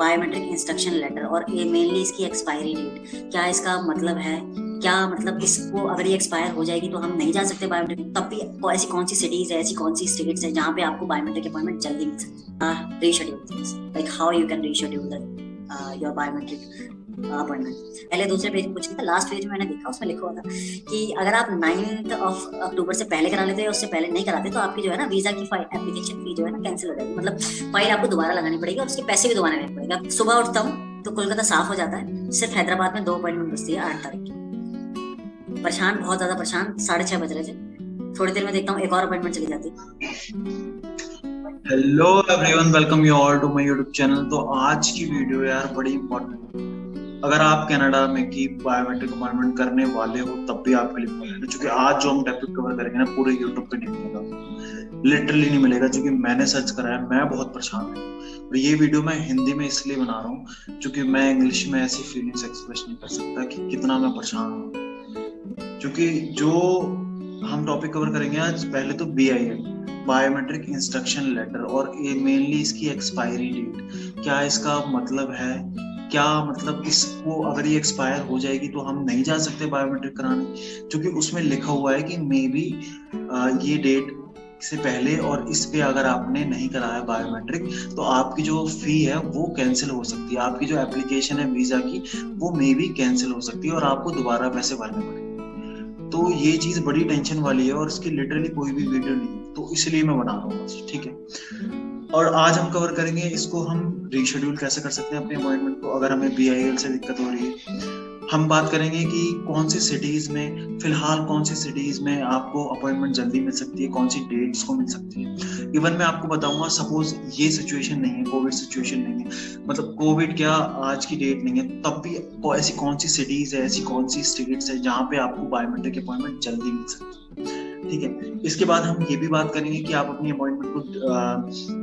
Biometric instruction letter और ये mainly इसकी एक्सपायरी डेट क्या इसका मतलब है, क्या मतलब इसको अगर ये एक्सपायर हो जाएगी तो हम नहीं जा सकते बायोमेट्रिक, तब भी ऐसी कौन सी सिटीज है, ऐसी कौन सी स्टेट्स है जहाँ पे आपको बायोमेट्रिक अपॉइंटमेंट जल्दी मिल सकती है। Reschedule things like how you can reschedule your biometric appointment. पहले दूसरे पेज में कुछ नहीं था, लास्ट पेज में मैंने देखा उसमें लिखा हुआ था कि अगर आप 9 अक्टूबर से पहले करा लेते हैं, उससे पहले नहीं कराते तो आपकी जो है ना वीजा की फाइल एप्लीकेशन फी जो है ना कैंसिल हो जाएगी, मतलब फाइल आपको दोबारा लगानी पड़ेगी और उसके पैसे भी दोबारा देने पड़ेगा। सुबह उठता हूँ तो कोलकाता साफ हो जाता है, सिर्फ हैदराबाद में 2 अपॉइंटमेंट बचती है 8 तारीख की। परेशान, बहुत ज्यादा परेशान। 6:30 बज रहे थे, थोड़ी देर में देखता हूँ एक और अपॉइंटमेंट चली जाती है। Hello everyone, welcome you all to my YouTube channel. तो आज की वीडियो यार बड़ी इंपॉर्टेंट है। अगर आप कनाडा में की बायोमेट्रिक अपॉइंटमेंट करने वाले हो तब भी आपके लिए इंपॉर्टेंट है, क्योंकि आज जो हम टॉपिक कवर करेंगे ना पूरे यूट्यूब पे नहीं मिलेगा, लिटरली नहीं मिलेगा। क्योंकि मैंने सर्च करा है, मैं बहुत परेशान हूँ और ये वीडियो मैं हिंदी में इसलिए बना रहा हूँ क्योंकि मैं इंग्लिश में ऐसी फीलिंग्स एक्सप्रेस नहीं कर सकता कि कितना मैं परेशान हूँ। क्योंकि जो हम टॉपिक कवर करेंगे आज, पहले तो BIL बायोमेट्रिक इंस्ट्रक्शन लेटर और ये मेनली इसकी एक्सपायरी डेट क्या इसका मतलब है, क्या मतलब इसको अगर ये एक्सपायर हो जाएगी तो हम नहीं जा सकते बायोमेट्रिक कराने, क्योंकि उसमें लिखा हुआ है कि मे बी ये डेट से पहले और इस पे अगर आपने नहीं कराया बायोमेट्रिक तो आपकी जो फी है वो कैंसिल हो सकती है, आपकी जो एप्लीकेशन है वीजा की वो मे बी कैंसिल हो सकती है और आपको दोबारा पैसे भरने पड़ेंगे। तो ये चीज बड़ी टेंशन वाली है और इसकी लिटरली कोई भी वीडियो नहीं है, तो इसलिए मैं बना रहा हूँ, ठीक है। और आज हम कवर करेंगे इसको, हम रीशेड्यूल कैसे कर सकते हैं अपने अपॉइंटमेंट को अगर हमें BIL से दिक्कत हो रही है। हम बात करेंगे कि कौन सी सिटीज में फिलहाल, कौन सी सिटीज में आपको अपॉइंटमेंट जल्दी मिल सकती है, कौन सी डेट्स को मिल सकती है। इवन मैं आपको बताऊंगा, सपोज ये सिचुएशन नहीं है, कोविड सिचुएशन नहीं है, मतलब कोविड क्या आज की डेट नहीं है, तब भी ऐसी कौन सी सिटीज है, ऐसी कौन सी स्टेट्स है जहाँ पे आपको बायोमेट्रिक अपॉइंटमेंट जल्दी मिल सकती है, ठीक है। इसके बाद हम ये भी बात करेंगे कि आप अपनी अपॉइंटमेंट को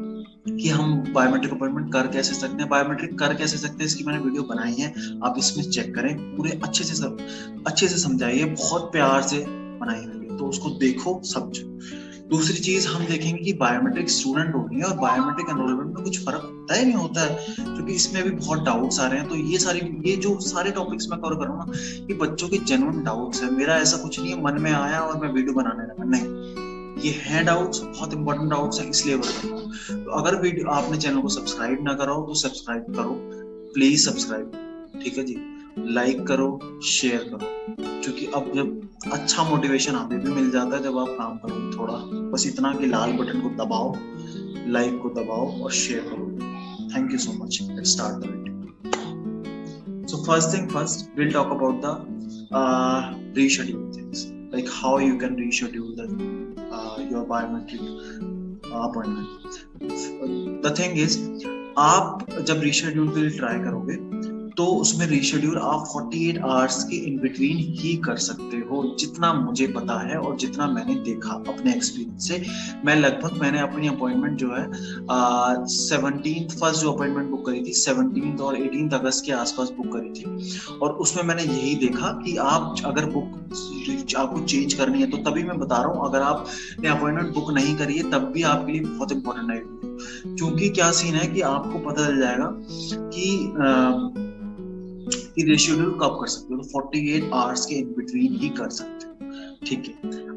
कि हम बायोमेट्रिक अपॉइंटमेंट कर कैसे सकते हैं, बायोमेट्रिक कर कैसे सकते हैं, इसकी मैंने वीडियो बनाई है, आप इसमें चेक करें, पूरे अच्छे से समझाइए, बहुत प्यार से बनाई वीडियो, तो उसको देखो समझो। दूसरी चीज हम देखेंगे कि बायोमेट्रिक स्टूडेंट होनी है और बायोमेट्रिक एनरोलमेंट में कुछ फर्क होता है नहीं होता है, क्योंकि इसमें भी बहुत डाउट्स आ रहे हैं। तो ये जो सारे टॉपिक्स मैं कवर करूंगा ये बच्चों के जेन्युइन डाउट्स है, मेरा ऐसा कुछ नहीं है मन में आया और मैं वीडियो बनाने लगा, नहीं, ये है डाउट्स, बहुत इंपॉर्टेंट डाउट्स है, इसलिए बता रहा हूँ। तो अगर वीडियो आपने चैनल को सब्सक्राइब ना करो तो सब्सक्राइब करो, प्लीज सब्सक्राइब, ठीक है जी। लाइक करो, शेयर करो, क्योंकि अब जब अच्छा मोटिवेशन हमें भी मिल जाता है जब आप काम करो थोड़ा, बस इतना कि लाल बटन को दबाओ, लाइक को दबाओ और शेयर करो। Thank you so much. Let's start the video. So first thing first, we'll talk about the reschedule things, like how you can reschedule your biometric appointment. The thing is, आप जब reschedule के लिए try करोगे तो उसमें reschedule आप 48 hours के in between ही कर सकते हो, जितना मुझे पता है और जितना मैंने देखा अपने एक्सपीरियंस से। मैंने अपनी अपॉइंटमेंट जो है 17th फर्स्ट जो अपॉइंटमेंट बुक करी थी 17th और 18th अगस्त के आसपास बुक करी थी, और उसमें मैंने यही देखा कि आप अगर बुक आपको चेंज करनी है तो तभी मैं बता रहा हूँ, अगर आपने अपॉइंटमेंट बुक नहीं करी है तब भी आपके लिए बहुत इंपॉर्टेंट है, क्योंकि क्या सीन है कि आपको पता चल जाएगा कि रेशिड्यूल कब कर सकते हो, तो 48 आवर्स के इन बिटवीन ही कर सकते हो, ठीक है।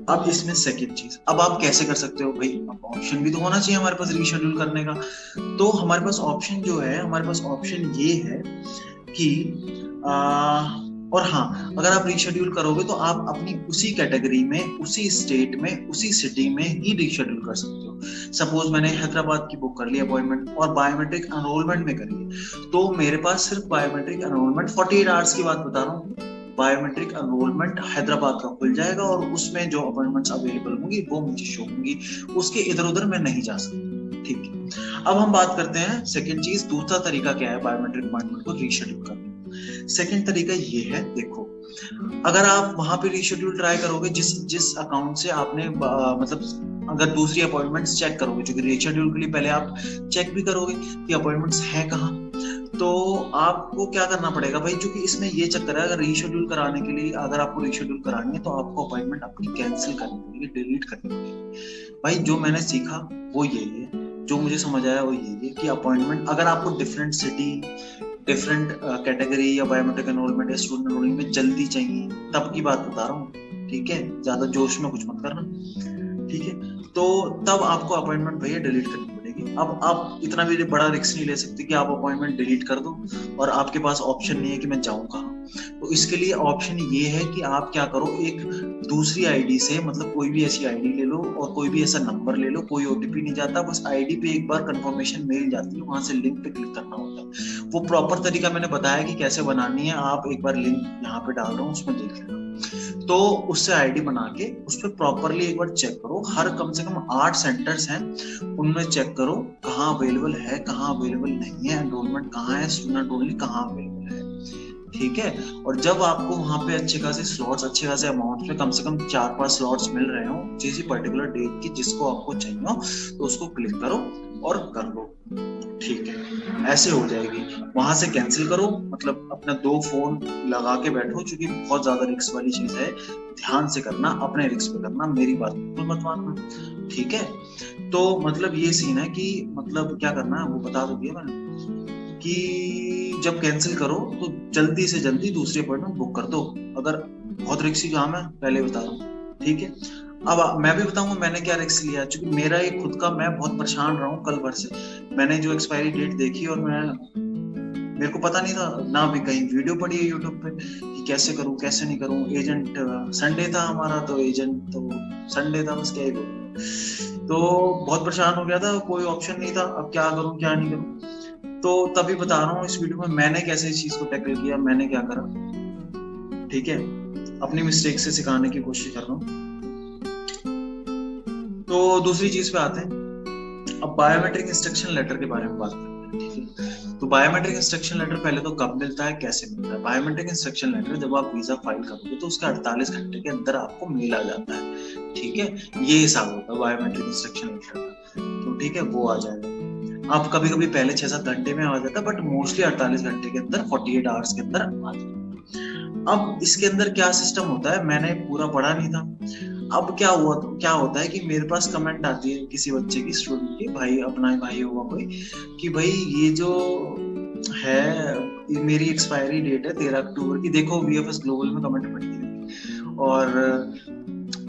अब इसमें सेकंड चीज, अब आप कैसे कर सकते हो भाई, अब ऑप्शन भी तो होना चाहिए हमारे पास रीशेड्यूल करने का। तो हमारे पास ऑप्शन जो है, हमारे पास ऑप्शन ये है कि और हाँ, अगर आप रीशेड्यूल करोगे तो आप अपनी उसी कैटेगरी में, उसी स्टेट में, उसी सिटी में ही रीशेड्यूल कर सकते हो। सपोज मैंने हैदराबाद की बुक कर ली अपॉइंटमेंट और बायोमेट्रिक एनरोलमेंट में करी है, तो मेरे पास सिर्फ बायोमेट्रिक एनरोलमेंट 48 आवर्स की बात बता रहा हूँ, बायोमेट्रिक एनरोलमेंट हैदराबाद का खुल जाएगा और उसमें जो अपॉइंटमेंट्स अवेलेबल होंगी वो मुझे शो होंगी, उसके इधर उधर मैं नहीं जा सकता, ठीक है। अब हम बात करते हैं सेकंड चीज, दूसरा तरीका क्या है बायोमेट्रिक अपॉइंटमेंट को रीशेड्यूल करने। सेकंड तरीका ये है, देखो, अगर आप वहां पे रीशेड्यूल ट्राई करोगे जिस अकाउंट से आपने मतलब अगर दूसरी अपॉइंटमेंट्स चेक करोगे, क्योंकि रीशेड्यूल के लिए पहले आप चेक भी करोगे कि अपॉइंटमेंट्स हैं कहाँ, तो आपको क्या करना पड़ेगा भाई, क्योंकि इसमें ये चक्कर है, अगर रीशेड्यूल कराने के लिए, अगर आपको रीशेड्यूल करानी है तो आपको अपॉइंटमेंट अपनी कैंसिल करनी पड़ेगी, डिलीट करनी पड़ेगी। भाई जो मैंने सीखा वो यही है जो मुझे समझ आया वो यही है कि अपॉइंटमेंट अगर आपको डिफरेंट सिटी, डिफरेंट कैटेगरी या बायोमेट्रिक एनरोलमेंट या स्टूडेंट एनरोलिंग में जल्दी चाहिए तब की बात बता रहा हूँ, ठीक है, ज्यादा जोश में कुछ मत करना, ठीक है। तो तब आपको अपॉइंटमेंट भैया डिलीट करनी पड़ेगी। अब आप इतना भी बड़ा रिस्क नहीं ले सकते कि आप अपॉइंटमेंट डिलीट कर दो और आपके पास ऑप्शन नहीं है कि मैं जाऊँ कहाँ। तो इसके लिए ऑप्शन ये है कि आप क्या करो, एक दूसरी आईडी से, मतलब कोई भी ऐसी आईडी ले लो और कोई भी ऐसा नंबर ले लो, कोई ओटीपी नहीं जाता, बस आईडी पे एक बार कंफर्मेशन मेल जाती है, वहां से लिंक पे क्लिक करना होता है। वो प्रॉपर तरीका मैंने बताया कि कैसे बनानी है, आप एक बार लिंक यहाँ पे डाल रहा हूँ उसमें देख लेना। तो उससे आईडी बना के उस पर प्रॉपरली एक बार चेक करो, हर कम से कम 8 सेंटर्स हैं, उनमें चेक करो कहाँ अवेलेबल है, कहाँ अवेलेबल नहीं है, एनरोलमेंट कहाँ है, स्टूडेंट ओनली कहाँ अवेलेबल है, ठीक है। और जब आपको वहां पे अच्छे खासे स्लॉट्स, अच्छे खासे अमाउंट में, कम से कम 4-5 स्लॉट्स मिल रहे हो किसी पर्टिकुलर डेट की जिसको आपको चाहिए हो, तो उसको क्लिक करो और कर लो, ठीक है। ऐसे हो जाएगी। वहां से कैंसिल करो, मतलब अपना 2 फोन लगा के बैठो, क्योंकि बहुत ज्यादा रिस्क वाली चीज है, ध्यान से करना, अपने रिस्क पे करना, मेरी बात बिल्कुल मत मानना, ठीक है। तो मतलब ये सीन है कि मतलब क्या करना है वो बता तो दिया मैंने कि जब कैंसिल करो तो जल्दी से जल्दी दूसरी अपॉइंटमेंट बुक कर दो। अगर बहुत रिस्की काम है पहले बता रहा हूँ, ठीक है। अब मैं भी बताऊंगा मैंने क्या रिस्क लिया, क्योंकि मेरा एक खुद का, मैं बहुत परेशान रहा हूँ कल भर से। मैंने जो एक्सपायरी डेट देखी और मेरे को पता नहीं था ना, भी कहीं वीडियो पड़ी है यूट्यूब पे कि कैसे करूँ कैसे नहीं करूँ। एजेंट संडे था हमारा, तो एजेंट तो संडे था, बस क्या ही बोलूं। तो बहुत परेशान हो गया था, कोई ऑप्शन नहीं था, अब क्या करूँ क्या नहीं करूँ। तो तभी बता रहा हूँ इस वीडियो में मैंने कैसे इस चीज को टैकल किया, मैंने क्या करा, ठीक है। अपनी मिस्टेक से सिखाने की कोशिश कर रहा हूँ। तो दूसरी चीज पे आते हैं, अब बायोमेट्रिक इंस्ट्रक्शन लेटर के बारे में बात करते हैं, ठीक है। तो बायोमेट्रिक इंस्ट्रक्शन लेटर पहले तो कब मिलता है, कैसे मिलता है। बायोमेट्रिक इंस्ट्रक्शन लेटर जब आप वीजा फाइल करोगे तो उसके 48 घंटे के अंदर आपको मेल आ जाता है, ठीक है। ये हिसाब होता है बायोमेट्रिक इंस्ट्रक्शन लेटर का, तो ठीक है वो आ जाएगा। आप कभी कभी पहले 6-7 घंटे में आ जाता है, बट मोस्टली 48 घंटे के अंदर, 48 आवर्स के अंदर आ जाता है। अब इसके अंदर क्या सिस्टम होता है, मैंने पूरा पढ़ा नहीं था। अब क्या होता है कि मेरे पास कमेंट आती है किसी बच्चे की, स्टूडेंट की, भाई अपना ही भाई होगा कोई, कि भाई ये जो है मेरी एक्सपायरी डेट है 13 अक्टूबर की, देखो वीएफएस ग्लोबल में कमेंट पड़ी है,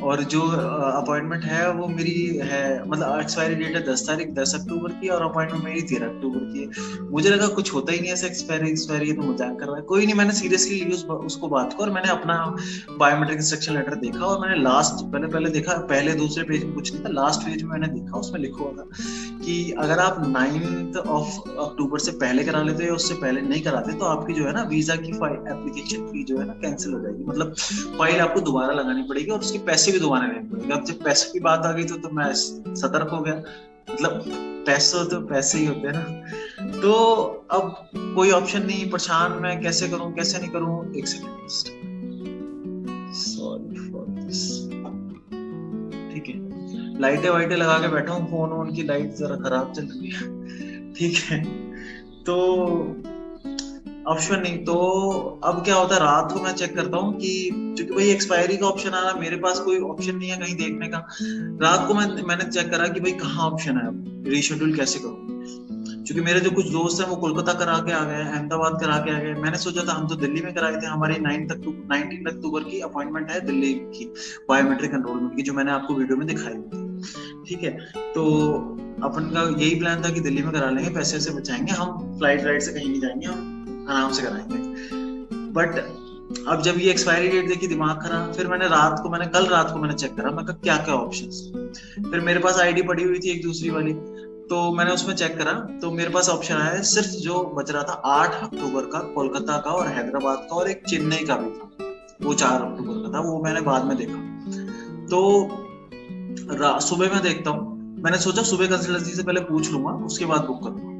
और जो अपॉइंटमेंट है वो मेरी है, मतलब एक्सपायरी डेट है 10 अक्टूबर की, और अपॉइंटमेंट मेरी 13 अक्टूबर की है। मुझे लगा कुछ होता ही नहीं ऐसा, एक्सपायरी तो मजाक कर रहा है, कोई नहीं। मैंने सीरियसली ली उसको बात को, और मैंने अपना बायोमेट्रिक इंस्ट्रक्शन लेटर देखा, और मैंने लास्ट पहले देखा, पहले दूसरे पेज में कुछ नहीं था, लास्ट पेज में मैंने देखा, उसमें लिखा हुआ था कि अगर आप 9 अक्टूबर से पहले करा लेते हो या उससे पहले नहीं कराते तो आपकी जो है ना वीजा की एप्लीकेशन फी जो है ना कैंसिल हो जाएगी, मतलब फाइल आपको दोबारा लगानी पड़ेगी और उसके पैसे भी दोबारा लेने पड़ेंगे। अब जब पैसों की बात आ गई तो मैं सतर्क हो गया, मतलब पैसे तो पैसे ही होते हैं ना। तो अब कोई ऑप्शन नहीं, परेशान मैं कैसे करूं कैसे नहीं करूं। एक सेकंड, सॉरी फॉर दिस, ठीक है। लाइटें वाइटें लगा के बैठा हूँ, फोन की लाइट जरा खराब चल रही है, ठीक है। तो ऑप्शन नहीं, तो अब क्या होता है, रात को मैं चेक करता हूँ कि क्योंकि भाई एक्सपायरी का ऑप्शन आ रहा, मेरे पास कोई ऑप्शन नहीं है कहीं देखने का। रात को मैंने चेक करा कि भाई कहाँ ऑप्शन है, अब रीशेड्यूल कैसे करूँ, क्योंकि मेरे जो कुछ दोस्त हैं वो कोलकाता करा के आ गए, अहमदाबाद करा के आ गए। मैंने सोचा था हम तो दिल्ली में कराए थे, हमारी 19 अक्टूबर की अपॉइंटमेंट है दिल्ली की बायोमेट्रिक एनरोलमेंट की, जो मैंने आपको वीडियो में दिखाई थी, ठीक है। तो अपन का यही प्लान था कि दिल्ली में करा लेंगे, पैसे से बचाएंगे, हम फ्लाइट से कहीं नहीं जाएंगे, हम आराम से कराएंगे। बट अब जब ये एक्सपायरी डेट देखी, दिमाग खराब। फिर कल रात को मैंने चेक करा, मैं कहा क्या क्या ऑप्शंस। फिर मेरे पास आईडी पड़ी हुई थी एक दूसरी वाली, तो मैंने उसमें चेक करा, तो मेरे पास ऑप्शन आया है, सिर्फ जो बच रहा था 8 अक्टूबर का कोलकाता का और हैदराबाद का, और एक चेन्नई का भी था, वो 4 अक्टूबर का था, वो मैंने बाद में देखा। तो सुबह में देखता हूँ, मैंने सोचा सुबह कंसल्टेंसी से पहले पूछ लूंगा, उसके बाद बुक करूंगा।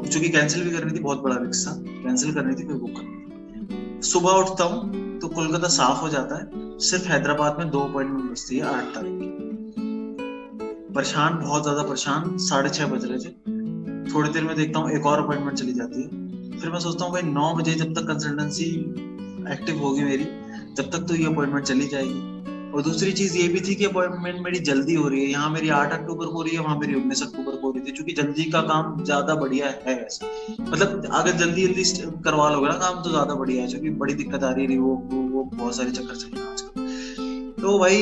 चूंकि कैंसिल भी करनी थी, बहुत बड़ा रिस्क था, कैंसिल करनी थी फिर बुक करनी थी। सुबह उठता हूँ तो कोलकाता साफ हो जाता है, सिर्फ हैदराबाद में 2 अपॉइंटमेंट बचती है 8 तारीख की। परेशान, बहुत ज्यादा परेशान, 6:30 बज रहे थे। थोड़ी देर में देखता हूँ एक और अपॉइंटमेंट चली जाती है। फिर मैं सोचता हूँ भाई 9 बजे जब तक कंसल्टेंसी एक्टिव होगी मेरी, जब तक तो ये अपॉइंटमेंट चली जाएगी। और दूसरी चीज ये भी थी कि अपॉइंटमेंट मेरी जल्दी हो रही है, यहाँ मेरी 8 अक्टूबर को हो रही है, वहां मेरी 19 अक्टूबर को हो रही थी, क्योंकि जल्दी का काम ज्यादा बढ़िया है वैसे, मतलब अगर जल्दी जल्दी करवा लोगे ना काम तो ज्यादा बढ़िया है, क्योंकि बड़ी दिक्कत आ रही है, वो बहुत सारे चक्कर चल रहे हैं आजकल। तो भाई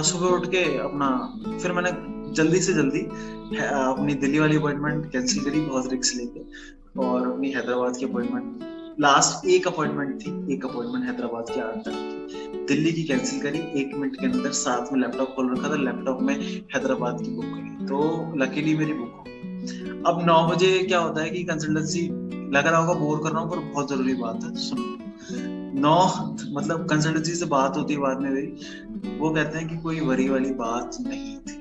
सुबह उठ के अपना फिर मैंने जल्दी से जल्दी अपनी दिल्ली वाली अपॉइंटमेंट कैंसिल करी बहुत रिस्क लेके, और अपनी हैदराबाद की अपॉइंटमेंट, लास्ट एक अपॉइंटमेंट थी, एक अपॉइंटमेंट हैदराबाद की 8 तारीख की, दिल्ली की कैंसिल करी। 1 मिनट के अंदर साथ में लैपटॉप खोल रखा था, लैपटॉप में हैदराबाद की बुक करी, तो लकीली मेरी बुक हो गई। अब 9 बजे क्या होता है कि कंसल्टेंसी, लग रहा होगा बोर कर रहा हूँ पर बहुत जरूरी बात है, सुनो। 9 मतलब कंसल्टेंसी से बात होती है बाद में मेरी, वो कहते हैं कि कोई वरी वाली बात नहीं थी।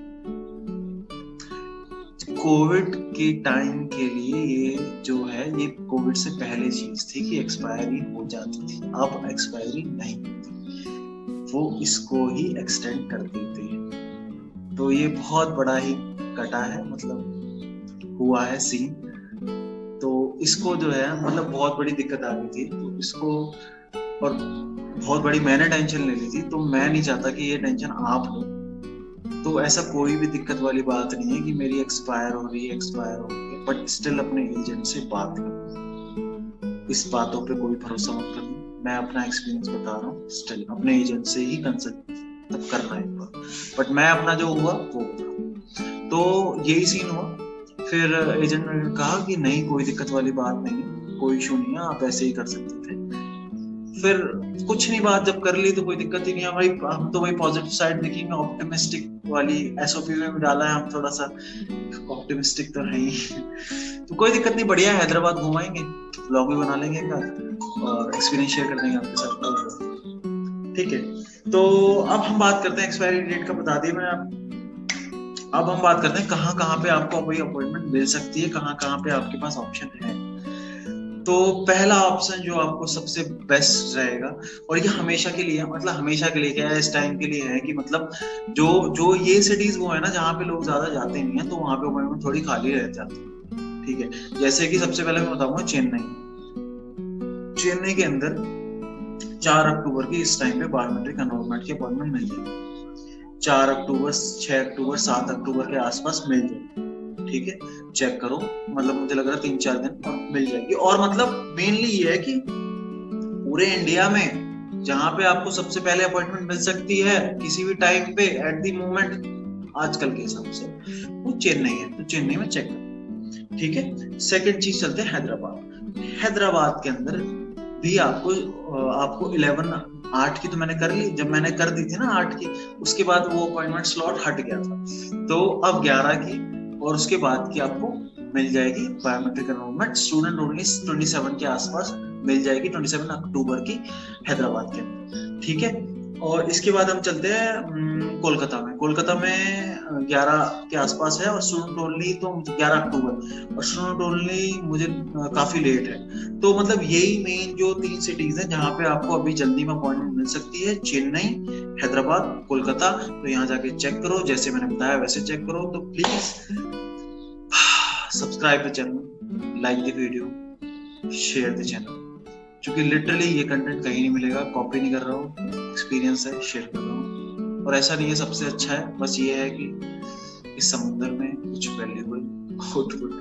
कोविड के टाइम के लिए ये जो है, ये कोविड से पहले चीज थी कि एक्सपायरी हो जाती थी, अब एक्सपायरी नहीं होती, वो इसको ही एक्सटेंड कर देते हैं। तो ये बहुत बड़ा ही कटा है, मतलब हुआ है सीन। तो इसको जो है मतलब बहुत बड़ी दिक्कत आ गई थी, तो इसको, और बहुत बड़ी मैंने टेंशन ले ली थी, तो मैं नहीं चाहता कि ये टेंशन आप लो। तो ऐसा कोई भी दिक्कत वाली बात नहीं है कि मेरी एक्सपायर हो रही है, बट स्टिल अपने एजेंट से बात करो, इस बातों पे कोई भरोसा मत करना, मैं अपना एक्सपीरियंस बता रहा हूँ, स्टिल अपने एजेंट से ही कंसल्ट तब करना है, बट मैं अपना जो हुआ वो बता। तो यही सीन हुआ। फिर एजेंट ने कहा कि नहीं कोई दिक्कत वाली बात नहीं है, कोई इशू नहीं है, आप ऐसे ही कर सकते थे। फिर कुछ नहीं, बात जब कर ली तो कोई दिक्कत ही नहीं है भाई, हम तो भाई पॉजिटिव साइड देखेंगे, ऑप्टिमिस्टिक वाली एसओपी में भी डाला है, हम थोड़ा सा ऑप्टिमिस्टिक तो है ही। तो कोई दिक्कत नहीं, बढ़िया है, हैदराबाद घुमाएंगे, व्लॉग भी बना लेंगे और एक्सपीरियंस शेयर कर देंगे आपके साथ, ठीक है। तो अब हम बात करते हैं, एक्सपायरी डेट का बता दिया मैंने, अब हम बात करते हैं कहाँ पे आपको कोई अपॉइंटमेंट मिल सकती है, कहाँ पे आपके पास ऑप्शन है। तो पहला ऑप्शन जो आपको सबसे बेस्ट रहेगा, और ये हमेशा के लिए, मतलब हमेशा के लिए क्या है, इस टाइम के लिए है कि मतलब जो ये सिटीज वो है ना जहाँ पे लोग ज्यादा जाते नहीं है, तो वहां पे अपॉइंटमेंट थोड़ी खाली रह जाती है, ठीक है। जैसे कि सबसे पहले मैं बताऊंगा चेन्नई के अंदर 4 अक्टूबर की इस टाइम पे बायोमेट्रिक एनरोलमेंट की अपॉइंटमेंट मिल जाएगी, 4 अक्टूबर 6 अक्टूबर 7 अक्टूबर के आसपास मिल जाएगी, ठीक है। चेक करो, मतलब मुझे लग रहा है 3-4 दिन और मिल जाएगी। और मतलब मेनली ये है कि पूरे इंडिया में जहां पे आपको सबसे पहले अपॉइंटमेंट मिल सकती है किसी भी टाइम पे एट द मोमेंट आजकल के हिसाब से, वो चेन्नई है, तो चेन्नई में चेक करो, ठीक है। सेकंड चीज चलते हैं हैदराबाद के अंदर भी आपको 8 की तो मैंने कर ली, जब मैंने कर दी थी ना 8 की, उसके बाद वो अपॉइंटमेंट स्लॉट हट गया था, तो अब 11 की और उसके बाद की आपको मिल जाएगी बायोमेट्रिक एनरोलमेंट, स्टूडेंट ओनली 27 के आसपास मिल जाएगी, 27 अक्टूबर की हैदराबाद के अंदर, ठीक है। और इसके बाद हम चलते हैं कोलकाता में 11 के आसपास है, और स्टूडेंट ओनली तो 11 अक्टूबर, और स्टूडेंट ओनली मुझे काफी लेट है। तो मतलब यही मेन जो 3 सिटीज हैं जहाँ पे आपको अभी जल्दी में अपॉइंटमेंट मिल सकती है, चेन्नई, हैदराबाद, कोलकाता। तो यहाँ जाके चेक करो, जैसे मैंने बताया वैसे चेक करो। तो please subscribe the channel, like the video, share the channel, क्योंकि लिटरली ये कंटेंट कहीं नहीं मिलेगा, कॉपी नहीं कर रहा हूँ, एक्सपीरियंस है, शेयर कर रहा हूँ। और ऐसा नहीं है सबसे अच्छा है, बस ये है कि इस समुद्र में कुछ वैल्यूबल आउटपुट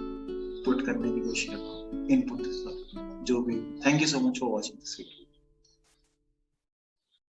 पुट करने की कोशिश कर रहा हूँ, इनपुट जो भी। Thank you so much for watching this video.